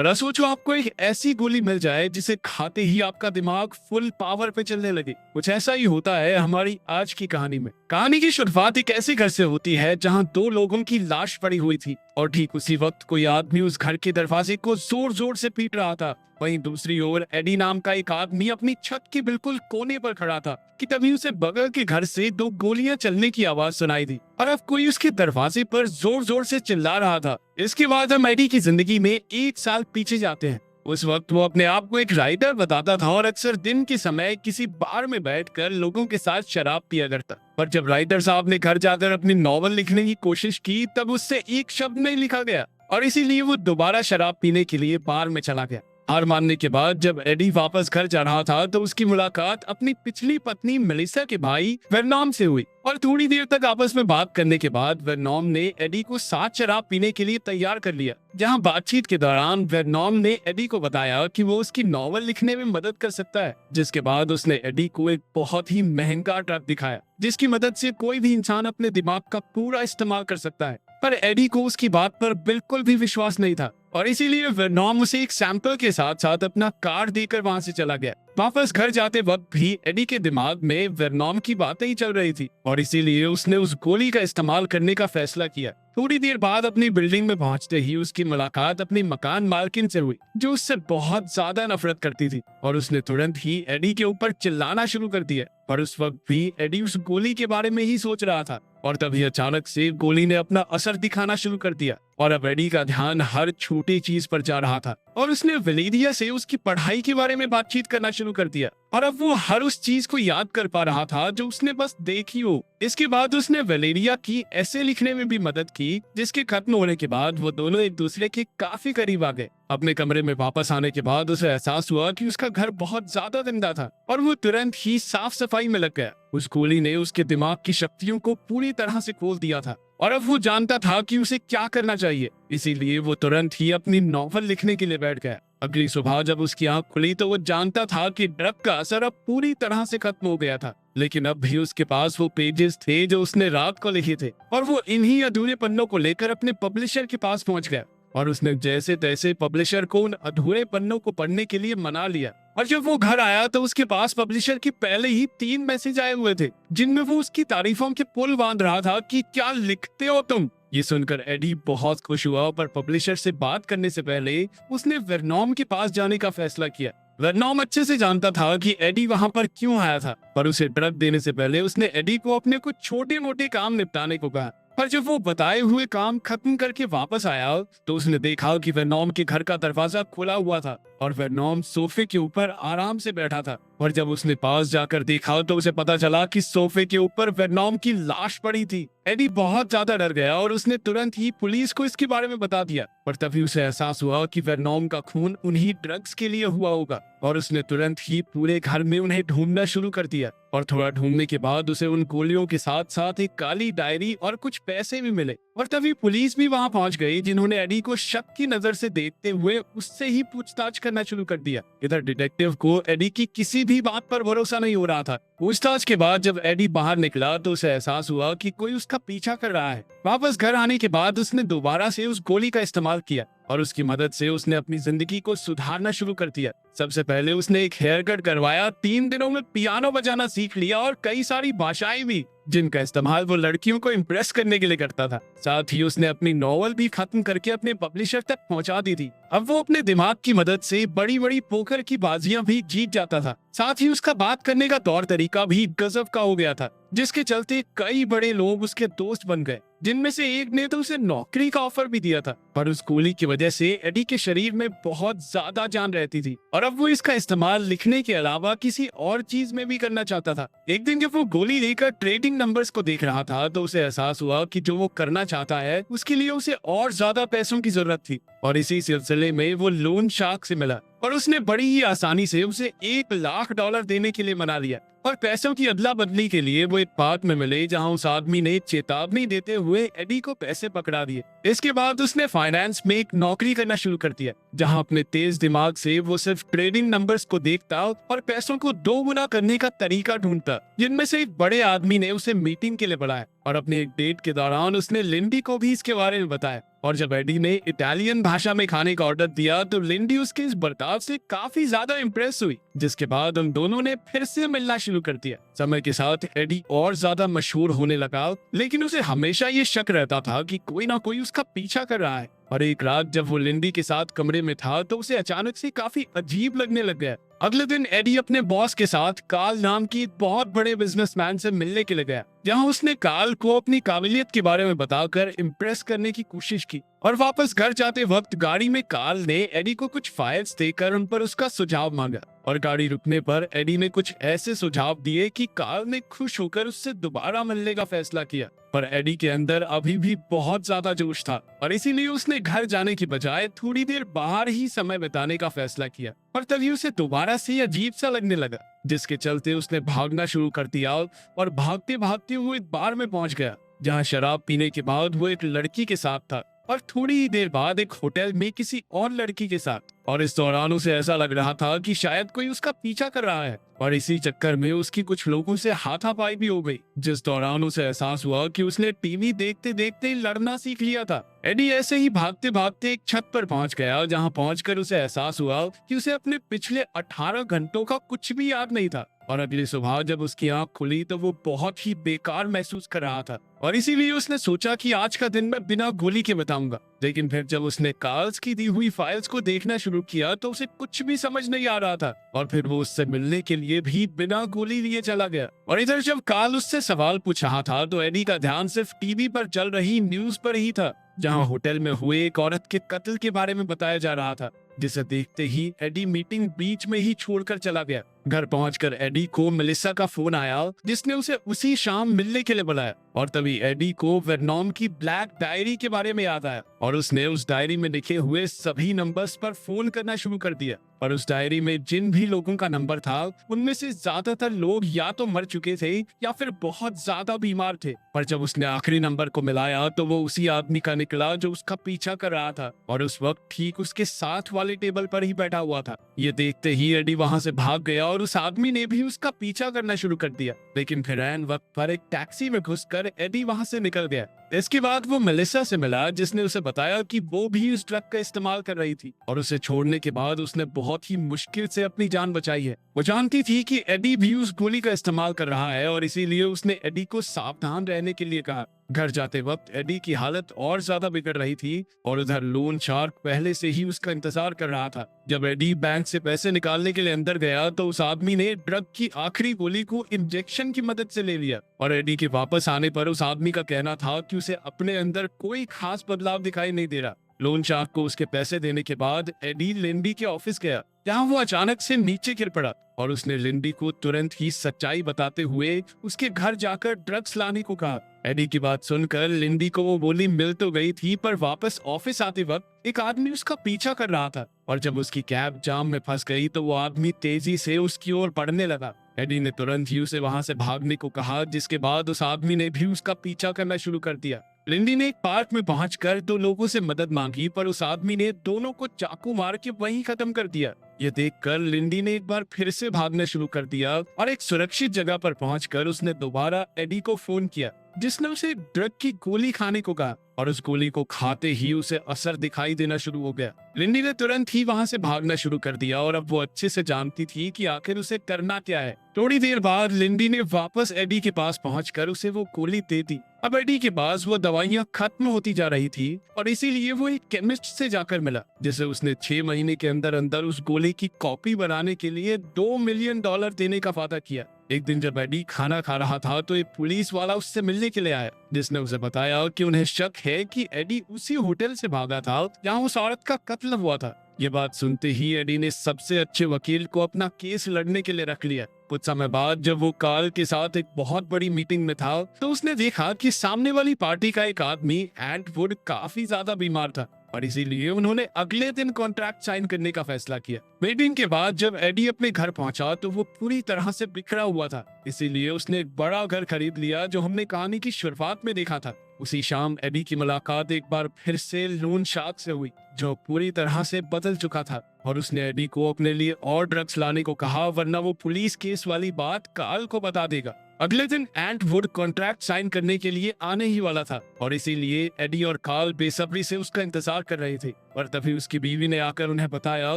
जरा सोचो आपको एक ऐसी गोली मिल जाए जिसे खाते ही आपका दिमाग फुल पावर पे चलने लगे। कुछ ऐसा ही होता है हमारी आज की कहानी में। कहानी की शुरुआत एक ऐसे घर से होती है जहां दो लोगों की लाश पड़ी हुई थी और ठीक उसी वक्त कोई आदमी उस घर के दरवाजे को जोर जोर से पीट रहा था। वहीं दूसरी ओर एडी नाम का एक आदमी अपनी छत के बिल्कुल कोने पर खड़ा था कि तभी उसे बगल के घर से दो गोलियां चलने की आवाज सुनाई दी और अब कोई उसके दरवाजे पर जोर जोर से चिल्ला रहा था। इसके बाद हम एडी की जिंदगी में 1 साल पीछे जाते हैं। उस वक्त वो अपने आप को एक राइटर बताता था और अक्सर दिन के समय किसी बार में बैठकर लोगों के साथ शराब पिया करता। पर जब राइटर साहब ने घर जाकर अपनी नॉवल लिखने की कोशिश की तब उससे एक शब्द नहीं लिखा गया और इसीलिए वो दोबारा शराब पीने के लिए बार में चला गया। हार मानने के बाद जब एडी वापस घर जा रहा था तो उसकी मुलाकात अपनी पिछली पत्नी मेलिसा के भाई वर्नॉन से हुई और थोड़ी देर तक आपस में बात करने के बाद वर्नॉन ने एडी को साथ शराब पीने के लिए तैयार कर लिया। जहां बातचीत के दौरान वर्नॉन ने एडी को बताया कि वो उसकी नॉवल लिखने में मदद कर सकता है, जिसके बाद उसने एडी को एक बहुत ही महंगा ट्रक दिखाया जिसकी मदद से कोई भी इंसान अपने दिमाग का पूरा इस्तेमाल कर सकता है। पर एडी को उसकी बात पर बिल्कुल भी विश्वास नहीं था और इसीलिए वर्नॉन उसे एक सैंपल के साथ साथ अपना कार्ड देकर वहां से चला गया। वापस घर जाते वक्त भी एडी के दिमाग में वर्नॉन की बातें ही चल रही थी और इसीलिए उसने उस गोली का इस्तेमाल करने का फैसला किया। थोड़ी देर बाद अपनी बिल्डिंग में पहुंचते ही उसकी मुलाकात अपनी मकान मालकिन से हुई जो उससे बहुत ज्यादा नफरत करती थी और उसने तुरंत ही एडी के ऊपर चिल्लाना शुरू कर दिया। पर उस वक्त भी एडी उस गोली के बारे में ही सोच रहा था और तभी अचानक से गोली ने अपना असर दिखाना शुरू कर दिया और अब एडी का ध्यान हर छोटी चीज पर जा रहा था और उसने वलेरिया से उसकी पढ़ाई के बारे में बातचीत करना शुरू कर दिया और अब वो हर उस चीज को याद कर पा रहा था जो उसने बस देखी हो। इसके बाद उसने वलेरिया की ऐसे लिखने में भी मदद की जिसके खत्म होने के बाद वो दोनों एक दूसरे के काफी करीब आ गए। अपने कमरे में वापस आने के बाद उसे एहसास हुआ कि उसका घर बहुत ज्यादा गंदा था और वो तुरंत ही साफ सफाई में लग गया। उस गोली ने उसके दिमाग की शक्तियों को पूरी तरह से खोल दिया था और अब वो जानता था कि उसे क्या करना चाहिए, इसीलिए वो तुरंत ही अपनी नॉवल लिखने के लिए बैठ गया। अगली सुबह जब उसकी आंख खुली तो वो जानता था कि ड्रग का असर अब पूरी तरह से खत्म हो गया था, लेकिन अब भी उसके पास वो पेजेस थे जो उसने रात को लिखे थे और वो इन्हीं अधूरे पन्नों को लेकर अपने पब्लिशर के पास पहुंच गया और उसने जैसे तैसे पब्लिशर को उन अधूरे पन्नों को पढ़ने के लिए मना लिया। और जब वो घर आया तो उसके पास पब्लिशर की पहले ही 3 मैसेज आए हुए थे जिनमें वो उसकी तारीफों के पुल बांध रहा था कि क्या लिखते हो तुम। ये सुनकर एडी बहुत खुश हुआ पर पब्लिशर से बात करने से पहले उसने वर्नॉन के पास जाने का फैसला किया। वर्नॉन अच्छे से जानता था कि एडी वहां पर क्यों आया था पर उसे ड्रग देने से पहले उसने एडी को अपने कुछ छोटे मोटे काम निपटाने को कहा। पर जब वो बताए हुए काम खत्म करके वापस आया तो उसने देखा कि वर्नॉन के घर का दरवाजा खुला हुआ था और वर्नॉन सोफे के ऊपर आराम से बैठा था और जब उसने पास जाकर देखा तो उसे पता चला कि सोफे के ऊपर वर्नॉन की लाश पड़ी थी। एडी बहुत ज्यादा डर गया और उसने तुरंत ही पुलिस को इसके बारे में बता दिया पर तभी उसे एहसास हुआ कि वर्नॉन का खून उन्हीं ड्रग्स के लिए हुआ होगा और उसने तुरंत ही पूरे घर में उन्हें ढूंढना शुरू कर दिया और थोड़ा ढूंढने के बाद उसे उन गोलियों के साथ साथ एक काली डायरी और कुछ पैसे भी मिले और तभी पुलिस भी वहां पहुंच गई जिन्होंने एडी को शक की नजर से देखते हुए उससे ही पूछताछ करना शुरू कर दिया। इधर डिटेक्टिव को एडी की किसी भी बात पर भरोसा नहीं हो रहा था। पूछताछ के बाद जब एडी बाहर निकला तो उसे एहसास हुआ कि कोई उसका पीछा कर रहा है। वापस घर आने के बाद उसने दोबारा से उस गोली का इस्तेमाल किया और उसकी मदद से उसने अपनी जिंदगी को सुधारना शुरू कर दिया। सबसे पहले उसने एक हेयर कट करवाया, 3 दिनों में पियानो बजाना सीख लिया और कई सारी भाषाएं भी जिनका इस्तेमाल वो लड़कियों को इम्प्रेस करने के लिए करता था। साथ ही उसने अपनी नॉवल भी खत्म करके अपने पब्लिशर तक पहुंचा दी थी। अब वो अपने दिमाग की मदद से बड़ी बड़ी पोकर की बाजियां भी जीत जाता था। साथ ही उसका बात करने का तौर तरीका भी गजब का हो गया था जिसके चलते कई बड़े लोग उसके दोस्त बन गए, जिनमें से एक ने तो उसे नौकरी का ऑफर भी दिया था। पर उस गोली की वजह से एडी के शरीर में बहुत ज्यादा जान रहती थी और अब वो इसका इस्तेमाल लिखने के अलावा किसी और चीज में भी करना चाहता था। एक दिन जब वो गोली लेकर ट्रेडिंग नंबर्स को देख रहा था तो उसे एहसास हुआ कि जो वो करना चाहता है उसके लिए उसे और ज्यादा पैसों की जरूरत थी और इसी सिलसिले में वो लोन शार्क से मिला और उसने बड़ी ही आसानी से उसे $1,00,000 देने के लिए मना लिया और पैसों की अदला बदली के लिए वो एक पार्क में मिले जहां उस आदमी ने चेतावनी देते हुए एडी को पैसे पकड़ा दिए। इसके बाद उसने फाइनेंस में एक नौकरी करना शुरू कर दिया जहां अपने तेज दिमाग से वो सिर्फ ट्रेडिंग नंबर्स को देखता और पैसों को 2 गुना करने का तरीका ढूंढता, जिनमें से एक बड़े आदमी ने उसे मीटिंग के लिए बुलाया और अपने एक डेट के दौरान उसने लिंडी को भी इसके बारे में बताया। और जब एडी ने इटालियन भाषा में खाने का ऑर्डर दिया तो लिंडी उसके इस बर्ताव से काफी ज्यादा इम्प्रेस हुई, जिसके बाद उन दोनों ने फिर से मिलना शुरू कर दिया। समय के साथ एडी और ज्यादा मशहूर होने लगा, लेकिन उसे हमेशा ये शक रहता था कि कोई ना कोई उसका पीछा कर रहा है। और एक रात जब वो लिंडी के साथ कमरे में था तो उसे अचानक से काफी अजीब लगने लग गया। अगले दिन एडी अपने बॉस के साथ कार्ल नाम की एक बहुत बड़े बिजनेसमैन से मिलने के लिए गया, जहां उसने कार्ल को अपनी काबिलियत के बारे में बताकर इम्प्रेस करने की कोशिश की। और वापस घर जाते वक्त गाड़ी में कार्ल ने एडी को कुछ फाइल्स देकर उन पर उसका सुझाव मांगा। और गाड़ी रुकने पर एडी ने कुछ ऐसे सुझाव दिए कि कार्ल ने खुश होकर उससे दोबारा मिलने का फैसला किया। पर एडी के अंदर अभी भी बहुत ज्यादा जोश था और इसीलिए उसने घर जाने की बजाय थोड़ी देर बाहर ही समय बिताने का फैसला किया। और तभी उसे दोबारा से अजीब सा लगने लगा, जिसके चलते उसने भागना शुरू कर दिया और भागते भागते वो एक बार में पहुंच गया, जहां शराब पीने के बाद वो एक लड़की के साथ था और थोड़ी ही देर बाद एक होटल में किसी और लड़की के साथ। और इस दौरान उसे ऐसा लग रहा था कि शायद कोई उसका पीछा कर रहा है और इसी चक्कर में उसकी कुछ लोगों से हाथापाई भी हो गई, जिस दौरान उसे एहसास हुआ कि उसने टीवी देखते देखते लड़ना सीख लिया था। एडी ऐसे ही भागते भागते एक छत पर पहुंच गया, जहां पहुंचकर उसे एहसास हुआ कि उसे अपने पिछले 18 घंटों का कुछ भी याद नहीं था। और अगली सुबह जब उसकी आंख खुली तो वो बहुत ही बेकार महसूस कर रहा था और इसीलिए उसने सोचा कि आज का दिन मैं बिना गोली के बिताऊंगा। लेकिन फिर जब उसने कार्ल्स की दी हुई फाइल्स को देखना शुरू किया तो उसे कुछ भी समझ नहीं आ रहा था और फिर वो उससे मिलने के लिए भी बिना गोली लिए चला गया। और इधर जब कार्ल उससे सवाल पूछ रहा था तो एडी का ध्यान सिर्फ टीवी पर चल रही न्यूज पर ही था, जहां होटल में हुए एक औरत के कत्ल के बारे में बताया जा रहा था, जिसे देखते ही एडी मीटिंग बीच में ही छोड़कर चला गया। घर पहुंचकर एडी को मेलिसा का फोन आया, जिसने उसे उसी शाम मिलने के लिए बुलाया। और तभी एडी को वर्नॉन की ब्लैक डायरी के बारे में याद आया और उसने उस डायरी में लिखे हुए सभी नंबर्स पर फोन करना शुरू कर दिया। और उस डायरी में जिन भी लोगों का नंबर था उनमें से ज्यादातर लोग या तो मर चुके थे या फिर बहुत ज्यादा बीमार थे। पर जब उसने आखिरी नंबर को मिलाया तो वो उसी आदमी का निकला जो उसका पीछा कर रहा था और उस वक्त ठीक उसके साथ वाले टेबल पर ही बैठा हुआ था। ये देखते ही एडी वहां से भाग गया और उस आदमी ने भी उसका पीछा करना शुरू कर दिया। लेकिन फिर ऐन वक्त पर एक टैक्सी में घुसकर एडी वहां से निकल गया। इसके बाद वो मेलिसा से मिला, जिसने उसे बताया कि वो भी उस ड्रग का इस्तेमाल कर रही थी और उसे छोड़ने के बाद उसने बहुत ही मुश्किल से अपनी जान बचाई है। वो जानती थी कि एडी भी उस गोली का इस्तेमाल कर रहा है और इसीलिए उसने एडी को सावधान रहने के लिए कहा। घर जाते वक्त एडी की हालत और ज्यादा बिगड़ रही थी और उधर लोन शार्क पहले से ही उसका इंतजार कर रहा था। जब एडी बैंक से पैसे निकालने के लिए अंदर गया तो उस आदमी ने ड्रग की आखिरी गोली को इंजेक्शन की मदद से ले लिया और एडी के वापस आने पर उस आदमी का कहना था कि उसे अपने अंदर कोई खास बदलाव दिखाई नहीं दे रहा। लोन शार्क को उसके पैसे देने के बाद एडी लिंडी के ऑफिस गया, जहां वो अचानक से नीचे गिर पड़ा और उसने लिंडी को तुरंत ही सच्चाई बताते हुए उसके घर जाकर ड्रग्स लाने को कहा। एडी की बात सुनकर लिंडी को वो गोली मिल तो गई थी, पर वापस ऑफिस आते वक्त एक आदमी उसका पीछा कर रहा था और जब उसकी कैब जाम में फंस गई तो वो आदमी तेजी से उसकी ओर बढ़ने लगा। एडी ने तुरंत ही उसे वहां से भागने को कहा, जिसके बाद उस आदमी ने भी उसका पीछा करना शुरू कर दिया। लिंडी ने एक पार्क में पहुंचकर 2 लोगों से मदद मांगी, पर उस आदमी ने दोनों को चाकू मार के वहीं खत्म कर दिया। ये देखकर लिंडी ने एक बार फिर से भागना शुरू कर दिया और एक सुरक्षित जगह पर पहुंचकर उसने दोबारा एडी को फोन किया, जिसने उसे ड्रग की गोली खाने को कहा और उस गोली को खाते ही उसे असर दिखाई देना शुरू हो गया। लिंडी ने तुरंत ही वहां से भागना शुरू कर दिया और अब वो अच्छे से जानती थी कि आखिर उसे करना क्या है। थोड़ी देर बाद लिंडी ने वापस एडी के पास पहुंचकर उसे वो गोली दे दी। अब एडी के पास वो दवाइयां खत्म होती जा रही थी और इसीलिए वो एक केमिस्ट से जाकर मिला, जिसे उसने 6 महीने के अंदर अंदर उस गोली की कॉपी बनाने के लिए $2 मिलियन देने का वादा किया। एक दिन जब एडी खाना खा रहा था तो एक पुलिस वाला उससे मिलने के लिए आया, जिसने उसे बताया कि उन्हें शक है कि एडी उसी होटल से भागा था जहां उस औरत का कत्ल हुआ था। ये बात सुनते ही एडी ने सबसे अच्छे वकील को अपना केस लड़ने के लिए रख लिया। कुछ समय बाद जब वो कार्ल के साथ एक बहुत बड़ी मीटिंग में था तो उसने देखा कि सामने वाली पार्टी का एक आदमी एंड वुड काफी ज्यादा बीमार था और इसीलिए उन्होंने अगले दिन कॉन्ट्रैक्ट साइन करने का फैसला किया। मीटिंग के बाद जब एडी अपने घर पहुंचा तो वो पूरी तरह से बिखरा हुआ था, इसीलिए उसने एक बड़ा घर खरीद लिया जो हमने कहानी की शुरुआत में देखा था। उसी शाम एडी की मुलाकात एक बार फिर से लोन शार्क से हुई, जो पूरी तरह से बदल चुका था और उसने एडी को अपने लिए और ड्रग्स लाने को कहा, वरना वो पुलिस केस वाली बात कार्ल को बता देगा। अगले दिन एंट वुड कॉन्ट्रैक्ट साइन करने के लिए आने ही वाला था और इसीलिए एडी और कार्ल बेसब्री से उसका इंतजार कर रहे थे। पर तभी उसकी बीवी ने आकर उन्हें बताया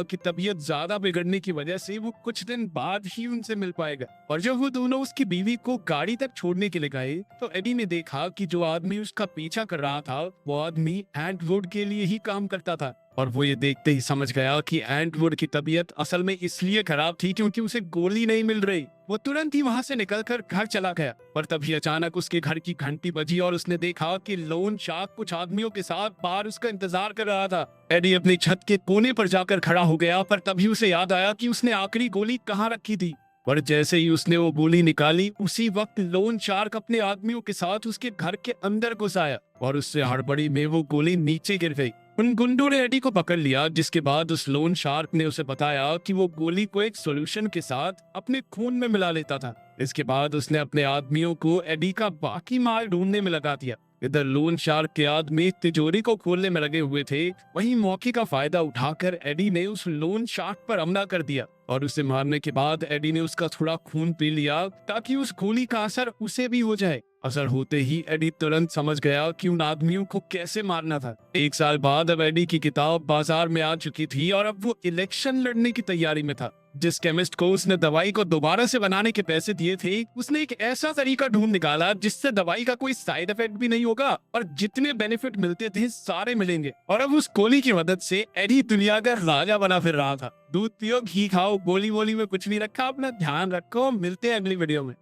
कि तबीयत ज्यादा बिगड़ने की वजह से वो कुछ दिन बाद ही उनसे मिल पाएगा। और जब वो दोनों उसकी बीवी को गाड़ी तक छोड़ने के लिए गए तो एडी ने देखा कि जो आदमी उसका पीछा कर रहा था वो आदमी एंट वुड के लिए ही काम करता था। और वो ये देखते ही समझ गया कि एंट वुड की तबीयत असल में इसलिए खराब थी क्योंकि उसे गोली नहीं मिल रही। वो तुरंत ही वहाँ से निकलकर घर चला गया। पर तभी अचानक उसके घर की घंटी बजी और उसने देखा कि लोन शार्क कुछ आदमियों के साथ बाहर उसका इंतजार कर रहा था। एडी अपनी छत के कोने पर जाकर खड़ा हो गया, पर तभी उसे याद आया कि उसने आखिरी गोली कहाँ रखी थी। पर जैसे ही उसने वो गोली निकाली उसी वक्त लोन शार्क अपने आदमियों के साथ उसके घर के अंदर घुस आया और उससे हड़बड़ी में वो गोली नीचे गिर गई। उन गुंडों ने एडी को पकड़ लिया, जिसके बाद उस लोन शार्क ने उसे बताया कि वो गोली को एक सॉल्यूशन के साथ अपने खून में मिला लेता था। इसके बाद उसने अपने आदमियों को एडी का बाकी माल ढूंढने में लगा दिया। इधर लोन शार्क के आदमी तिजोरी को खोलने में लगे हुए थे, वहीं मौके का फायदा उठाकर एडी ने उस लोन शार्क पर हमला कर दिया और उसे मारने के बाद एडी ने उसका थोड़ा खून पी लिया ताकि उस गोली का असर उसे भी हो जाए। असर होते ही एडी तुरंत समझ गया कि उन आदमियों को कैसे मारना था। 1 साल बाद अब एडी की किताब बाजार में आ चुकी थी और अब वो इलेक्शन लड़ने की तैयारी में था। जिस केमिस्ट को उसने दवाई को दोबारा से बनाने के पैसे दिए थे, उसने एक ऐसा तरीका ढूंढ निकाला जिससे दवाई का कोई साइड इफेक्ट भी नहीं होगा और जितने बेनिफिट मिलते थे सारे मिलेंगे। और अब उस गोली की मदद से एडी दुनिया का राजा बना फिर रहा था। दूध पियो, घी खाओ, गोली वोली में कुछ नहीं रखा। अपना ध्यान रखो, मिलते हैं अगली वीडियो में।